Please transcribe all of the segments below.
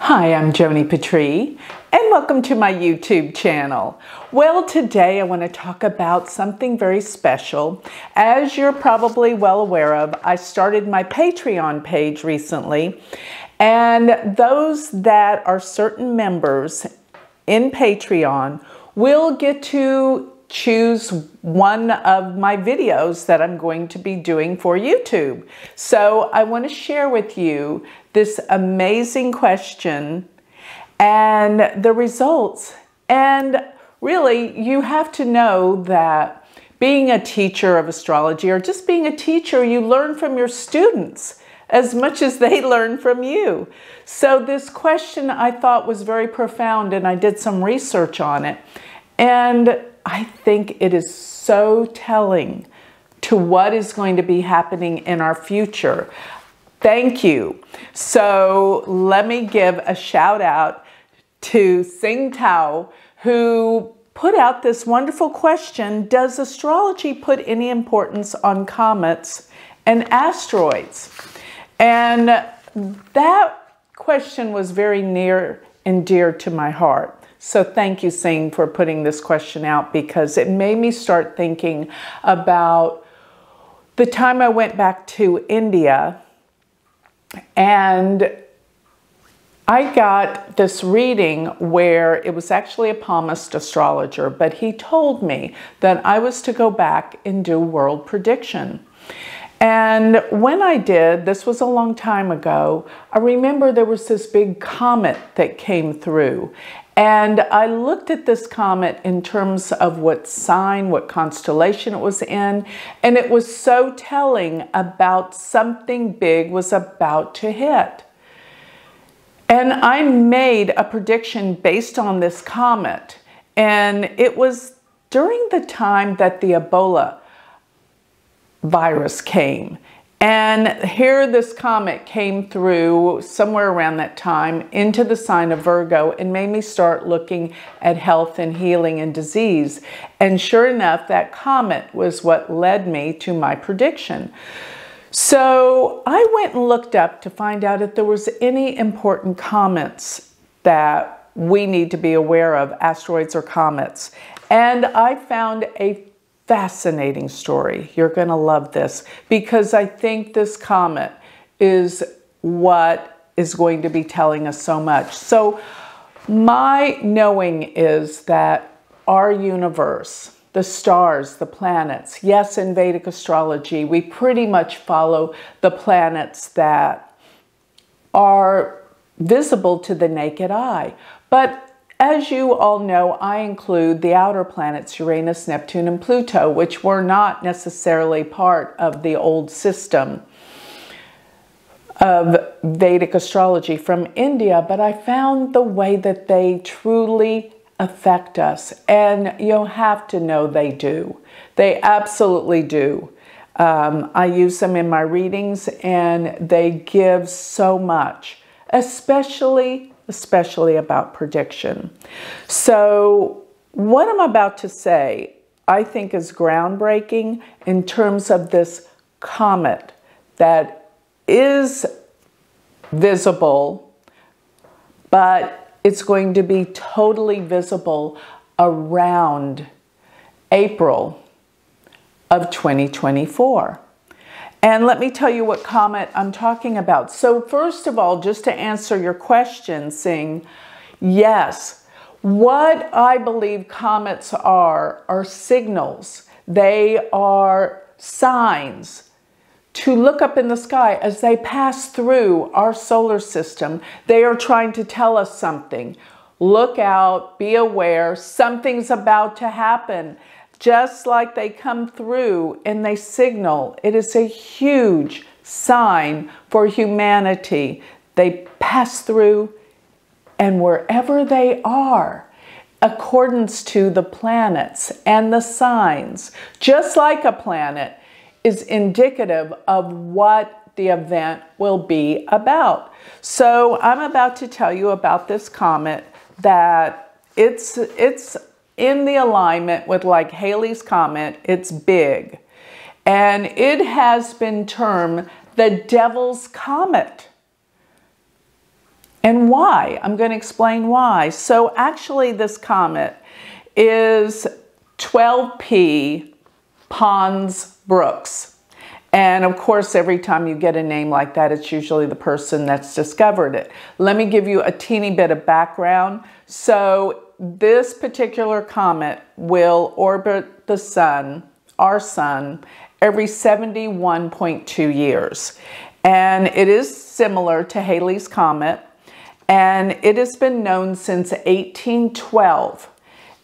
Hi, I'm Joni Patry, and welcome to my YouTube channel. Well, today I want to talk about something very special. As you're probably well aware of, I started my Patreon page recently, and those that are certain members in Patreon will get to choose one of my videos that I'm going to be doing for YouTube. So I want to share with you this amazing question and the results. And really, you have to know that being a teacher of astrology, or just being a teacher, you learn from your students as much as they learn from you. So this question I thought was very profound, and I did some research on it. And I think it is so telling to what is going to be happening in our future. Thank you. So let me give a shout out to Sing Tao, who put out this wonderful question: does astrology put any importance on comets and asteroids? And that question was very near and dear to my heart. So thank you, Sing, for putting this question out, because it made me start thinking about the time I went back to India, and I got this reading where it was actually a palmist astrologer, but he told me that I was to go back and do world prediction. And when I did, this was a long time ago, I remember there was this big comet that came through. And I looked at this comet in terms of what sign, what constellation it was in, and it was so telling about something big was about to hit. And I made a prediction based on this comet, and it was during the time that the Ebola virus came. And here this comet came through somewhere around that time into the sign of Virgo, and made me start looking at health and healing and disease. And sure enough, that comet was what led me to my prediction. So I went and looked up to find out if there was any important comets that we need to be aware of, asteroids or comets. And I found a fascinating story. You're going to love this, because I think this comet is what is going to be telling us so much. So my knowing is that our universe, the stars, the planets, yes, in Vedic astrology, we pretty much follow the planets that are visible to the naked eye. But as you all know, I include the outer planets, Uranus, Neptune, and Pluto, which were not necessarily part of the old system of Vedic astrology from India, but I found the way that they truly affect us. And you'll have to know they do. They absolutely do. I use them in my readings, and they give so much, especially about prediction. So what I'm about to say, I think, is groundbreaking in terms of this comet that is visible, but it's going to be totally visible around April of 2024. And let me tell you what comet I'm talking about. So first of all, just to answer your question, Sing, yes, what I believe comets are signals. They are signs to look up in the sky as they pass through our solar system. They are trying to tell us something. Look out, be aware, something's about to happen. Just like they come through and they signal, it is a huge sign for humanity. They pass through, and wherever they are, accordance to the planets and the signs, just like a planet, is indicative of what the event will be about. So I'm about to tell you about this comet that it's in the alignment with like Halley's Comet. It's big. And it has been termed the Devil's Comet. And why? I'm going to explain why. So actually this comet is 12P Pons Brooks. And of course, every time you get a name like that, it's usually the person that's discovered it. Let me give you a teeny bit of background. So this particular comet will orbit the sun, our sun, every 71.2 years. And it is similar to Halley's Comet. And it has been known since 1812.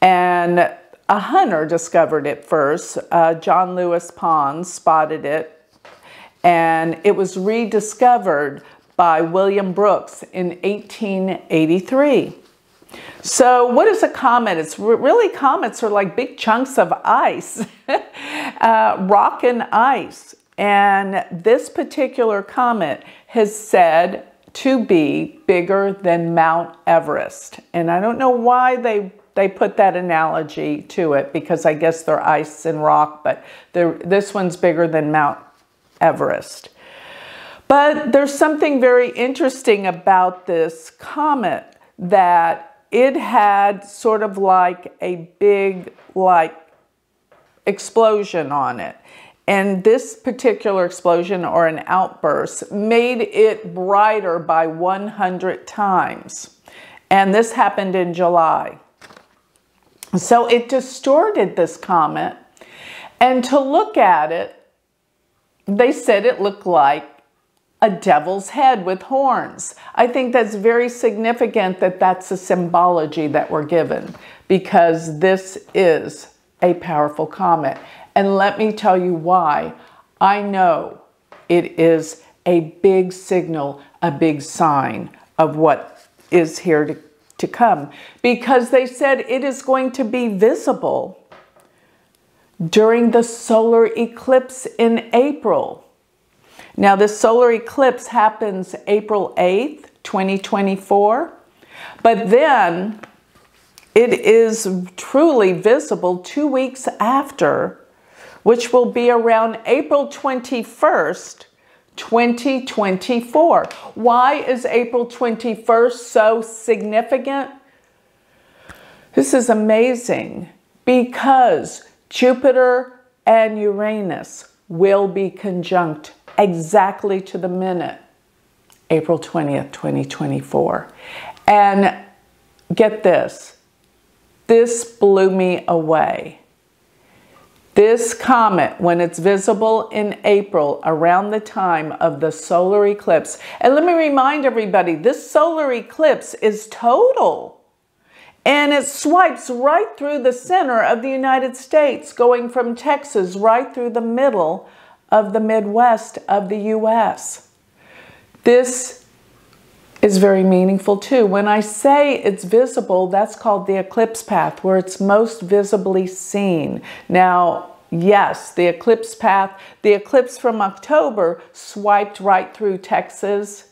And a hunter discovered it first. John Lewis Pons spotted it. And it was rediscovered by William Brooks in 1883. So what is a comet? It's really, comets are like big chunks of ice, rock and ice. And this particular comet has said to be bigger than Mount Everest. And I don't know why they put that analogy to it, because I guess they're ice and rock, but this one's bigger than Mount Everest. But there's something very interesting about this comet, that it had sort of like a big explosion on it. And this particular explosion, or an outburst, made it brighter by 100 times. And this happened in July. So it distorted this comet. And to look at it, they said it looked like a devil's head with horns. I think that's very significant that that's a symbology that we're given, because this is a powerful comet. And let me tell you why. I know it is a big signal, a big sign of what is here to come, because they said it is going to be visible during the solar eclipse in April. Now, this solar eclipse happens April 8th, 2024, but then it is truly visible 2 weeks after, which will be around April 21st, 2024. Why is April 21st so significant? This is amazing, because Jupiter and Uranus will be conjunct exactly to the minute, April 20th, 2024. And get this, this blew me away. This comet, when it's visible in April, around the time of the solar eclipse, and let me remind everybody, this solar eclipse is total. And it swipes right through the center of the United States, going from Texas right through the middle of the Midwest of the US. This is very meaningful too. When I say it's visible, that's called the eclipse path, where it's most visibly seen. Now, yes, the eclipse path, the eclipse from October swiped right through Texas.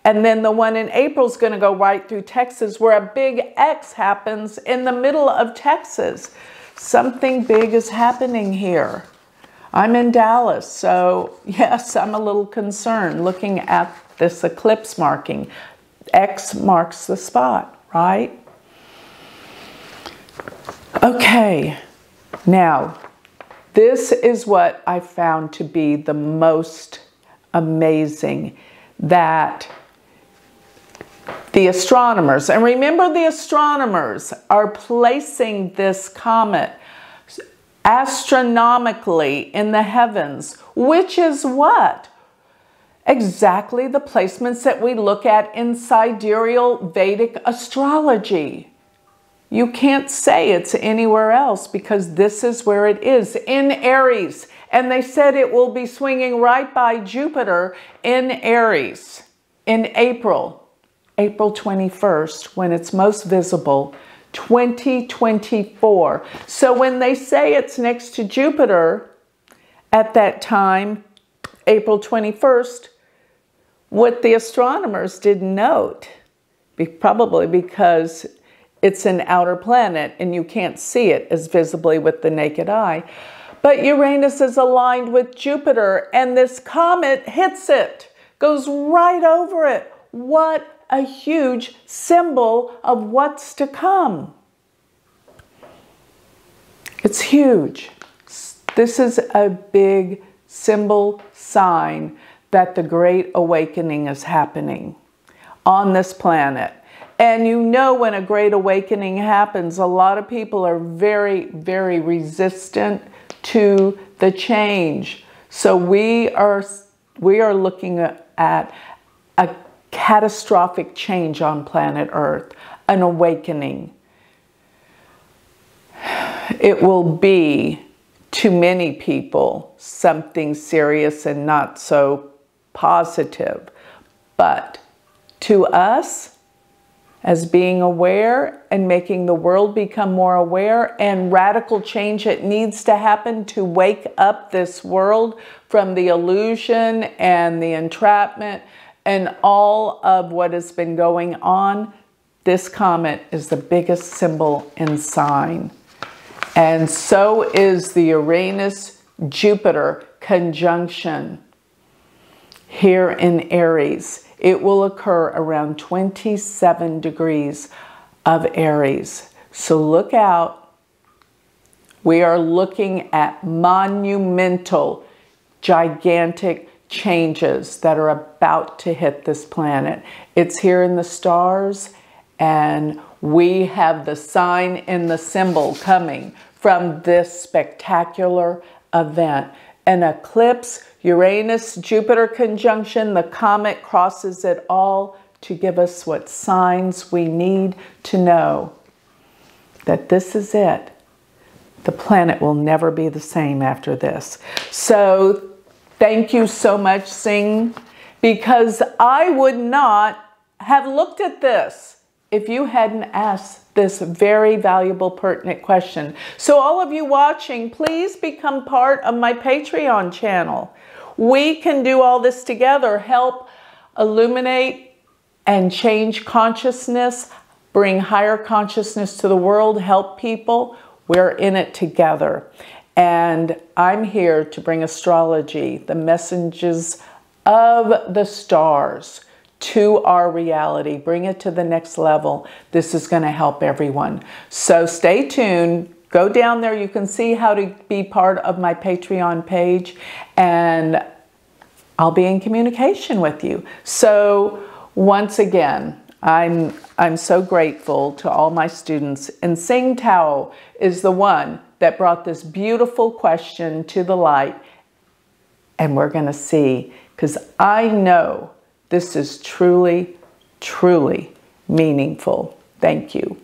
And then the one in April is going to go right through Texas, where a big X happens in the middle of Texas. Something big is happening here. I'm in Dallas, so yes, I'm a little concerned looking at this eclipse marking. X marks the spot, right? Okay, now this is what I found to be the most amazing, that the astronomers, and remember, the astronomers are placing this comet astronomically in the heavens, which is what? Exactly the placements that we look at in sidereal Vedic astrology. You can't say it's anywhere else, because this is where it is, in Aries. And they said it will be swinging right by Jupiter in Aries in April 21st, when it's most visible, 2024. So when they say it's next to Jupiter at that time, April 21st, what the astronomers didn't note, probably because it's an outer planet and you can't see it as visibly with the naked eye, but Uranus is aligned with Jupiter, and this comet hits it, goes right over it. What a huge symbol of what's to come. It's huge. This is a big symbol sign that the Great Awakening is happening on this planet. And you know, when a Great Awakening happens, a lot of people are very, very resistant to the change. So we are looking at a catastrophic change on planet Earth, an awakening. It will be, to many people, something serious and not so positive. But to us, as being aware and making the world become more aware, and radical change that needs to happen to wake up this world from the illusion and the entrapment and all of what has been going on, this comet is the biggest symbol and sign. And so is the Uranus-Jupiter conjunction here in Aries. It will occur around 27 degrees of Aries. So look out. We are looking at monumental, gigantic changes that are about to hit this planet. It's here in the stars, and we have the sign and the symbol coming from this spectacular event. An eclipse, Uranus-Jupiter conjunction, the comet crosses it all to give us what signs we need to know that this is it. The planet will never be the same after this. So thank you so much, Singh, because I would not have looked at this if you hadn't asked this very valuable, pertinent question. So all of you watching, please become part of my Patreon channel. We can do all this together, help illuminate and change consciousness, bring higher consciousness to the world, help people. We're in it together. And I'm here to bring astrology, the messages of the stars, to our reality, bring it to the next level. This is going to help everyone. So stay tuned. Go down there. You can see how to be part of my Patreon page, and I'll be in communication with you. So once again, I'm so grateful to all my students. And Sing Tao is the one that brought this beautiful question to the light. And we're going to see, because I know this is truly, truly meaningful. Thank you.